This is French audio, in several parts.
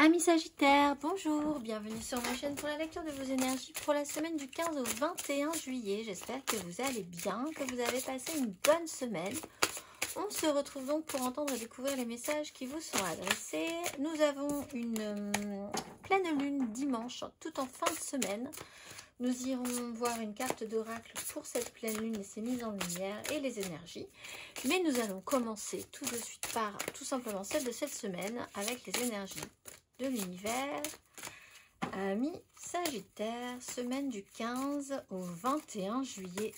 Amis Sagittaires, bonjour, bienvenue sur ma chaîne pour la lecture de vos énergies pour la semaine du 15 au 21 juillet. J'espère que vous allez bien, que vous avez passé une bonne semaine. On se retrouve donc pour entendre et découvrir les messages qui vous sont adressés. Nous avons une pleine lune dimanche, tout en fin de semaine. Nous irons voir une carte d'oracle pour cette pleine lune et ses mises en lumière et les énergies. Mais nous allons commencer tout de suite par tout simplement celle de cette semaine avec les énergies de l'univers. Amis Sagittaire, semaine du 15 au 21 juillet.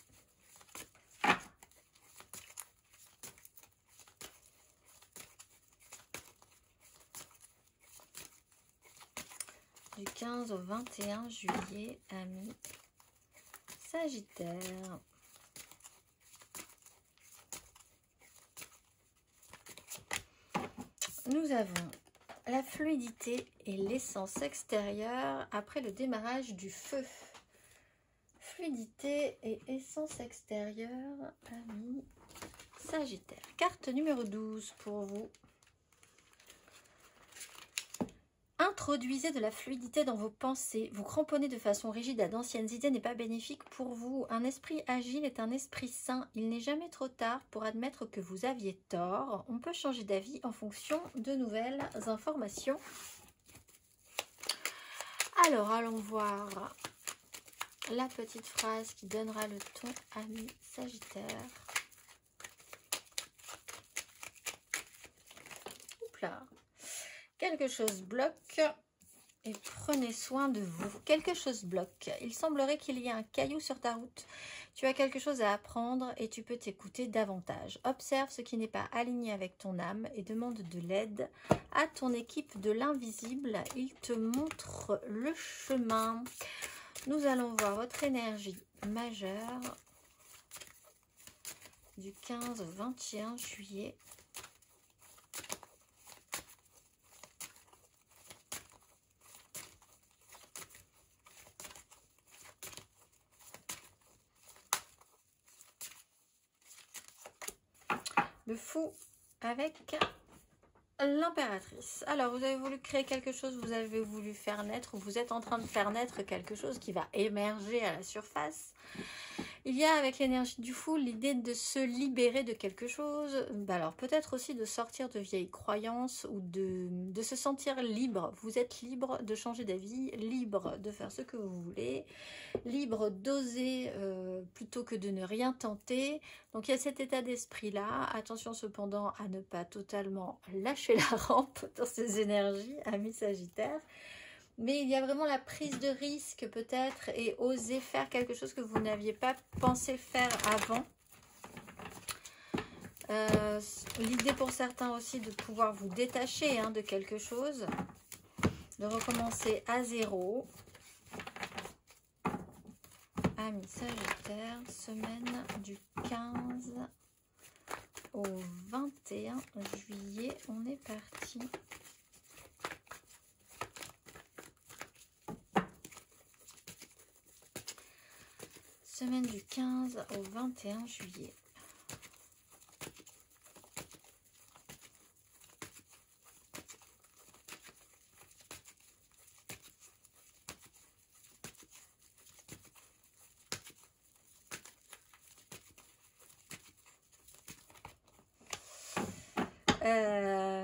Du 15 au 21 juillet, amis Sagittaire. Nous avons la fluidité et l'essence extérieure après le démarrage du feu. Fluidité et essence extérieure, amis Sagittaire. Carte numéro 12 pour vous. Introduisez de la fluidité dans vos pensées. Vous cramponner de façon rigide à d'anciennes idées n'est pas bénéfique pour vous. Un esprit agile est un esprit sain. Il n'est jamais trop tard pour admettre que vous aviez tort. On peut changer d'avis en fonction de nouvelles informations. Alors, allons voir la petite phrase qui donnera le ton, amis Sagittaire. Oups là. Quelque chose bloque et prenez soin de vous. Quelque chose bloque. Il semblerait qu'il y ait un caillou sur ta route. Tu as quelque chose à apprendre et tu peux t'écouter davantage. Observe ce qui n'est pas aligné avec ton âme et demande de l'aide à ton équipe de l'invisible. Il te montre le chemin. Nous allons voir votre énergie majeure du 15 au 21 juillet. Le fou avec l'impératrice. Alors, vous avez voulu créer quelque chose, vous avez voulu faire naître, ou vous êtes en train de faire naître quelque chose qui va émerger à la surface. Il y a avec l'énergie du fou l'idée de se libérer de quelque chose. Alors, peut-être aussi de sortir de vieilles croyances ou de se sentir libre. Vous êtes libre de changer d'avis, libre de faire ce que vous voulez, libre d'oser plutôt que de ne rien tenter. Donc il y a cet état d'esprit-là. Attention cependant à ne pas totalement lâcher la rampe dans ces énergies, amis Sagittaire. Mais il y a vraiment la prise de risque peut-être et oser faire quelque chose que vous n'aviez pas pensé faire avant. L'idée pour certains aussi de pouvoir vous détacher de quelque chose, de recommencer à zéro. Amis Sagittaire, semaine du 15 au 21 juillet, on est parti. Semaine du 15 au 21 juillet.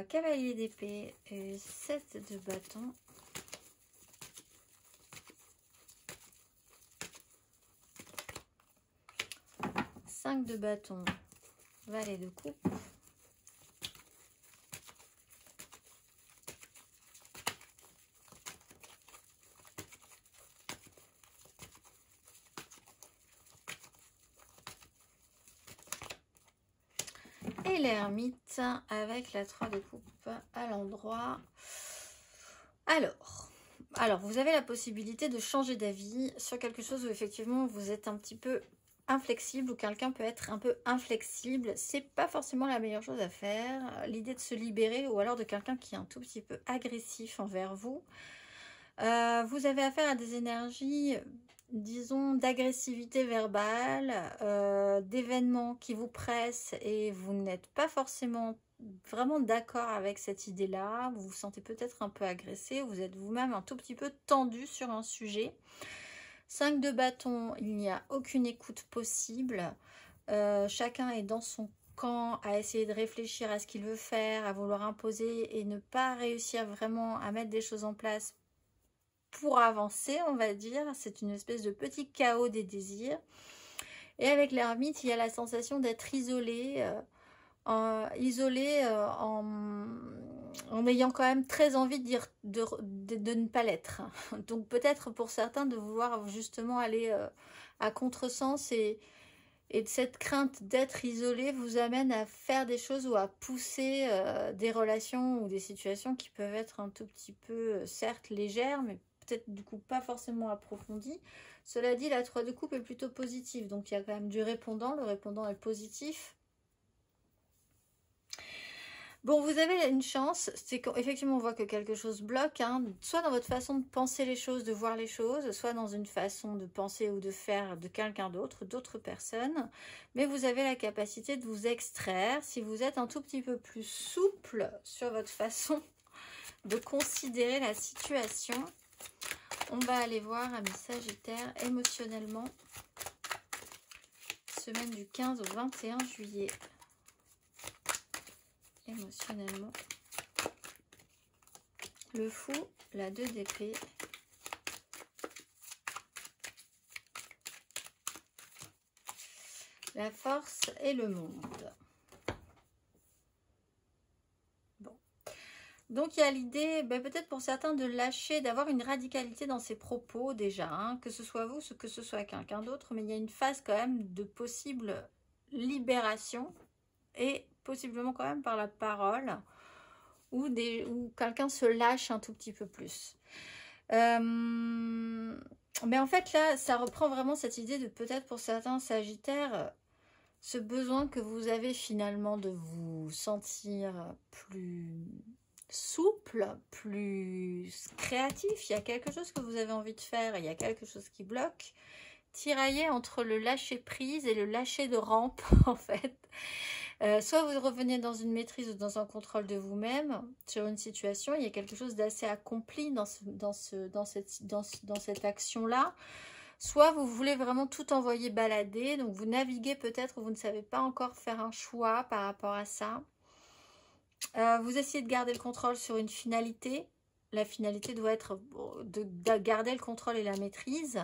Cavalier d'épée et 7 de bâton. Cinq de bâton, valet de coupe. Et l'ermite avec la 3 de coupe à l'endroit. Alors, vous avez la possibilité de changer d'avis sur quelque chose où effectivement vous êtes un petit peu inflexible ou quelqu'un peut être un peu inflexible. C'est pas forcément la meilleure chose à faire. L'idée de se libérer ou alors de quelqu'un qui est un tout petit peu agressif envers vous. Vous avez affaire à des énergies, disons, d'agressivité verbale, d'événements qui vous pressent et vous n'êtes pas forcément vraiment d'accord avec cette idée-là, vous vous sentez peut-être un peu agressé, vous êtes vous-même un tout petit peu tendu sur un sujet. 5 de bâton, il n'y a aucune écoute possible. Chacun est dans son camp à essayer de réfléchir à ce qu'il veut faire, à vouloir imposer et ne pas réussir vraiment à mettre des choses en place pour avancer, on va dire. C'est une espèce de petit chaos des désirs. Et avec l'ermite, il y a la sensation d'être isolé, en ayant quand même très envie de dire de ne pas l'être. Donc peut-être pour certains de vouloir justement aller à contresens et de cette crainte d'être isolé vous amène à faire des choses ou à pousser des relations ou des situations qui peuvent être un tout petit peu, certes légères, mais peut-être du coup pas forcément approfondies. Cela dit, la 3 de coupe est plutôt positive, donc il y a quand même du répondant, le répondant est positif. Bon, vous avez une chance, c'est qu'effectivement on voit que quelque chose bloque, hein, soit dans votre façon de penser les choses, de voir les choses, soit dans une façon de penser ou de faire de quelqu'un d'autre, d'autres personnes, mais vous avez la capacité de vous extraire si vous êtes un tout petit peu plus souple sur votre façon de considérer la situation. On va aller voir, amis Sagittaire, émotionnellement, semaine du 15 au 21 juillet. Émotionnellement, le fou, la 2 d'épée, la force et le monde. Bon, donc il y a l'idée, peut-être pour certains, de lâcher, d'avoir une radicalité dans ses propos déjà, hein, que ce soit vous, que ce soit quelqu'un d'autre, mais il y a une phase quand même de possible libération et possiblement quand même par la parole, où quelqu'un se lâche un tout petit peu plus. Mais en fait là, ça reprend vraiment cette idée de peut-être pour certains Sagittaires, ce besoin que vous avez finalement de vous sentir plus souple, plus créatif. Il y a quelque chose que vous avez envie de faire, il y a quelque chose qui bloque. Tiraillé entre le lâcher prise et le lâcher de rampe en fait. Soit vous revenez dans une maîtrise ou dans un contrôle de vous-même sur une situation, il y a quelque chose d'assez accompli dans cette action-là. Soit vous voulez vraiment tout envoyer balader, donc vous naviguez peut-être, vous ne savez pas encore faire un choix par rapport à ça. Vous essayez de garder le contrôle sur une finalité. La finalité doit être de garder le contrôle et la maîtrise.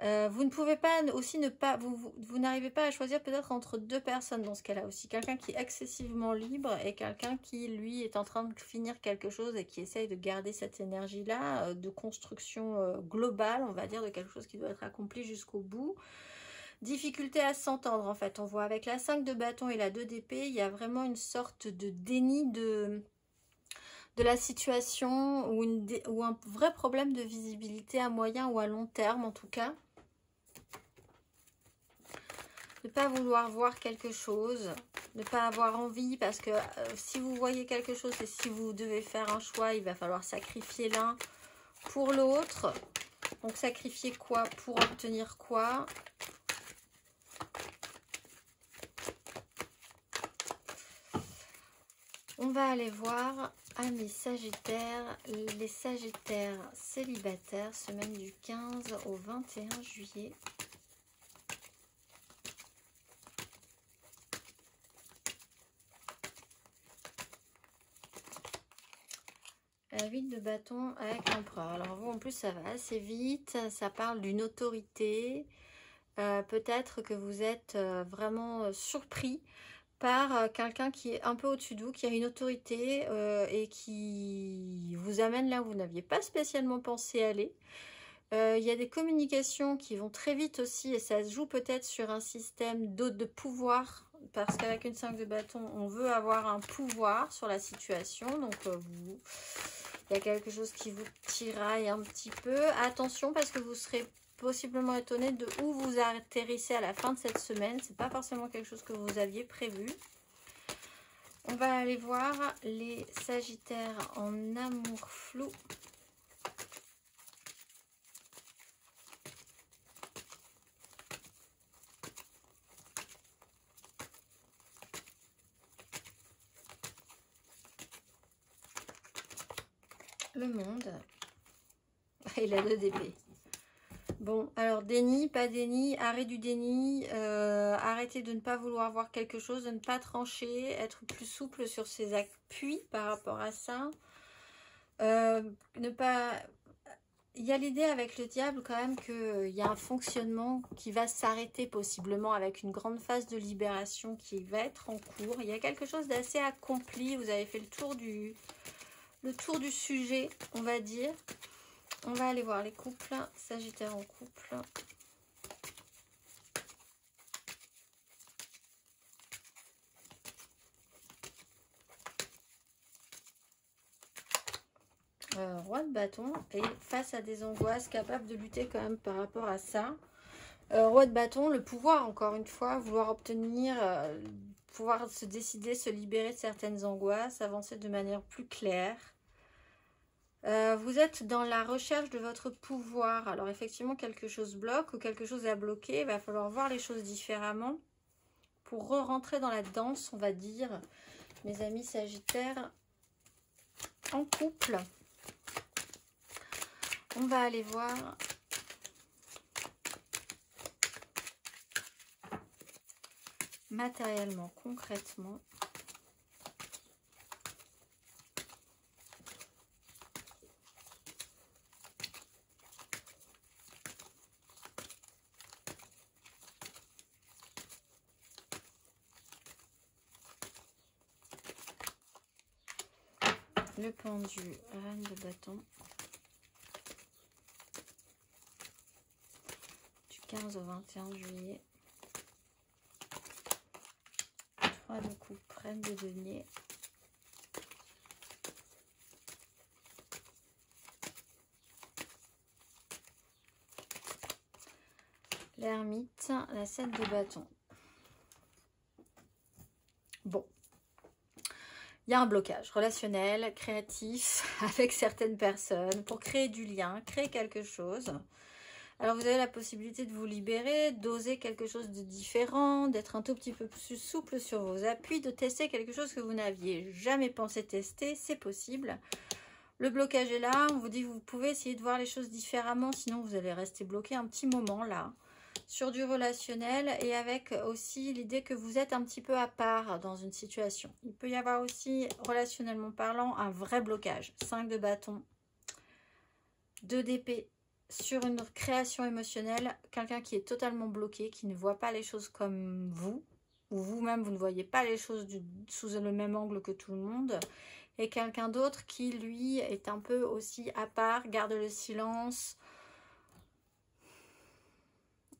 Vous ne pouvez pas aussi vous n'arrivez pas à choisir peut-être entre deux personnes dans ce cas-là aussi. Quelqu'un qui est excessivement libre et quelqu'un qui, lui, est en train de finir quelque chose et qui essaye de garder cette énergie-là de construction globale, on va dire, de quelque chose qui doit être accompli jusqu'au bout. Difficulté à s'entendre, en fait. On voit avec la 5 de bâton et la 2 d'épée, il y a vraiment une sorte de déni de la situation ou un vrai problème de visibilité à moyen ou à long terme en tout cas. Ne pas vouloir voir quelque chose, ne pas avoir envie parce que si vous voyez quelque chose et si vous devez faire un choix, il va falloir sacrifier l'un pour l'autre. Donc sacrifier quoi pour obtenir quoi? On va aller voir, amis Sagittaires, les Sagittaires célibataires, semaine du 15 au 21 juillet. La 8 de bâton avec l'empereur. Alors vous en plus ça va assez vite, ça parle d'une autorité. Peut-être que vous êtes vraiment surpris par quelqu'un qui est un peu au-dessus de vous, qui a une autorité et qui vous amène là où vous n'aviez pas spécialement pensé aller. Il y a des communications qui vont très vite aussi et ça se joue peut-être sur un système de pouvoir, parce qu'avec une 5 de bâton, on veut avoir un pouvoir sur la situation. Donc il y a quelque chose qui vous tiraille un petit peu. Attention parce que vous serez possiblement étonné de où vous atterrissez à la fin de cette semaine. C'est pas forcément quelque chose que vous aviez prévu. On va aller voir les Sagittaires en amour flou. Le monde. Et la 2 d'épée. Bon, alors déni, pas déni, arrêt du déni, arrêtez de ne pas vouloir voir quelque chose, de ne pas trancher, être plus souple sur ses appuis par rapport à ça. Ne pas... Il y a l'idée avec le diable quand même qu'il y a un fonctionnement qui va s'arrêter possiblement avec une grande phase de libération qui va être en cours. Il y a quelque chose d'assez accompli, vous avez fait le tour du sujet, on va dire. On va aller voir les couples, Sagittaire en couple. Roi de bâton et face à des angoisses, capable de lutter quand même par rapport à ça. Roi de bâton, le pouvoir encore une fois, vouloir obtenir, pouvoir se décider, se libérer de certaines angoisses, avancer de manière plus claire. Vous êtes dans la recherche de votre pouvoir. Alors effectivement, quelque chose bloque ou quelque chose a bloqué. Il va falloir voir les choses différemment pour re-rentrer dans la danse, on va dire. Mes amis Sagittaires en couple. On va aller voir matériellement, concrètement. Le pendu, reine de bâton. Du 15 au 21 juillet. 3 de coupe, reine de denier. L'ermite, la 7 de bâton. Bon. Il y a un blocage relationnel, créatif, avec certaines personnes pour créer du lien, créer quelque chose. Alors, vous avez la possibilité de vous libérer, d'oser quelque chose de différent, d'être un tout petit peu plus souple sur vos appuis, de tester quelque chose que vous n'aviez jamais pensé tester, c'est possible. Le blocage est là, on vous dit que vous pouvez essayer de voir les choses différemment, sinon vous allez rester bloqué un petit moment là. Sur du relationnel et avec aussi l'idée que vous êtes un petit peu à part dans une situation. Il peut y avoir aussi, relationnellement parlant, un vrai blocage. 5 de bâton, 2 d'épée. Sur une création émotionnelle, quelqu'un qui est totalement bloqué, qui ne voit pas les choses comme vous, ou vous-même, vous ne voyez pas les choses sous le même angle que tout le monde, et quelqu'un d'autre qui, lui, est un peu aussi à part, garde le silence,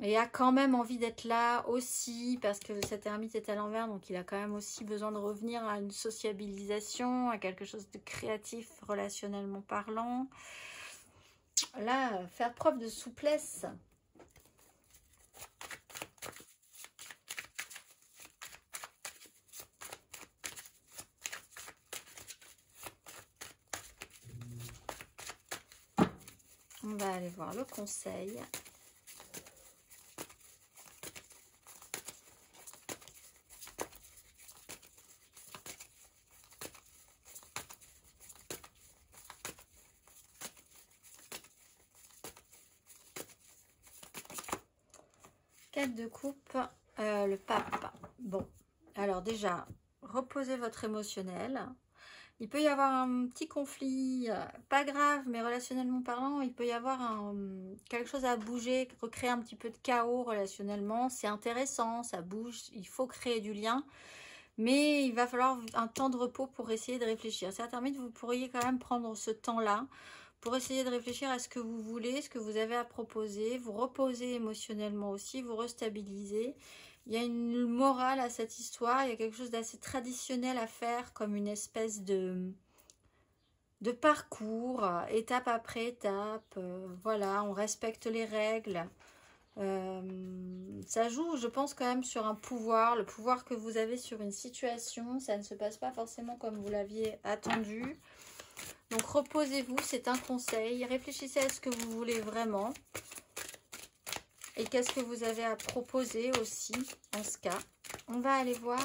et a quand même envie d'être là aussi, parce que cet ermite est à l'envers, donc il a quand même aussi besoin de revenir à une sociabilisation, à quelque chose de créatif, relationnellement parlant. Là, faire preuve de souplesse. On va aller voir le conseil. De coupe, le pape. Bon, alors déjà, reposez votre émotionnel. Il peut y avoir un petit conflit, pas grave, mais relationnellement parlant, il peut y avoir quelque chose à bouger, recréer un petit peu de chaos relationnellement. C'est intéressant, ça bouge, il faut créer du lien, mais il va falloir un temps de repos pour essayer de réfléchir. Ça termine, vous pourriez quand même prendre ce temps-là pour essayer de réfléchir à ce que vous voulez, ce que vous avez à proposer, vous reposer émotionnellement aussi, vous restabiliser. Il y a une morale à cette histoire, il y a quelque chose d'assez traditionnel à faire, comme une espèce de parcours, étape après étape. Voilà, on respecte les règles. Ça joue, je pense, quand même sur un pouvoir, le pouvoir que vous avez sur une situation. Ça ne se passe pas forcément comme vous l'aviez attendu. Donc reposez-vous, c'est un conseil. Réfléchissez à ce que vous voulez vraiment. Et qu'est-ce que vous avez à proposer aussi en ce cas. On va aller voir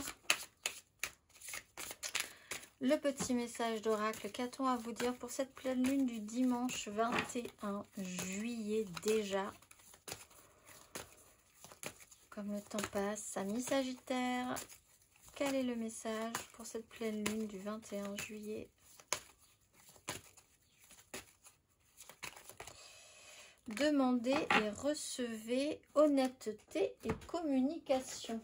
Le petit message d'oracle, qu'a-t-on à vous dire pour cette pleine lune du dimanche 21 juillet déjà? Comme le temps passe, amis Sagittaire, quel est le message pour cette pleine lune du 21 juillet? Demandez et recevez honnêteté et communication.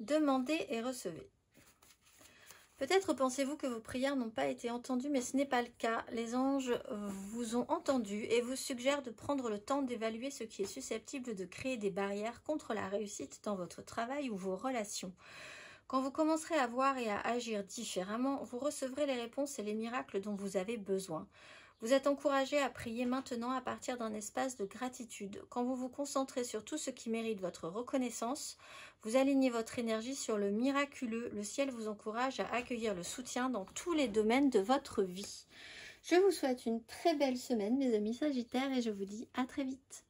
Demandez et recevez. Peut-être pensez-vous que vos prières n'ont pas été entendues, mais ce n'est pas le cas. Les anges vous ont entendu et vous suggèrent de prendre le temps d'évaluer ce qui est susceptible de créer des barrières contre la réussite dans votre travail ou vos relations. Quand vous commencerez à voir et à agir différemment, vous recevrez les réponses et les miracles dont vous avez besoin. Vous êtes encouragé à prier maintenant à partir d'un espace de gratitude. Quand vous vous concentrez sur tout ce qui mérite votre reconnaissance, vous alignez votre énergie sur le miraculeux. Le ciel vous encourage à accueillir le soutien dans tous les domaines de votre vie. Je vous souhaite une très belle semaine, mes amis Sagittaires, et je vous dis à très vite.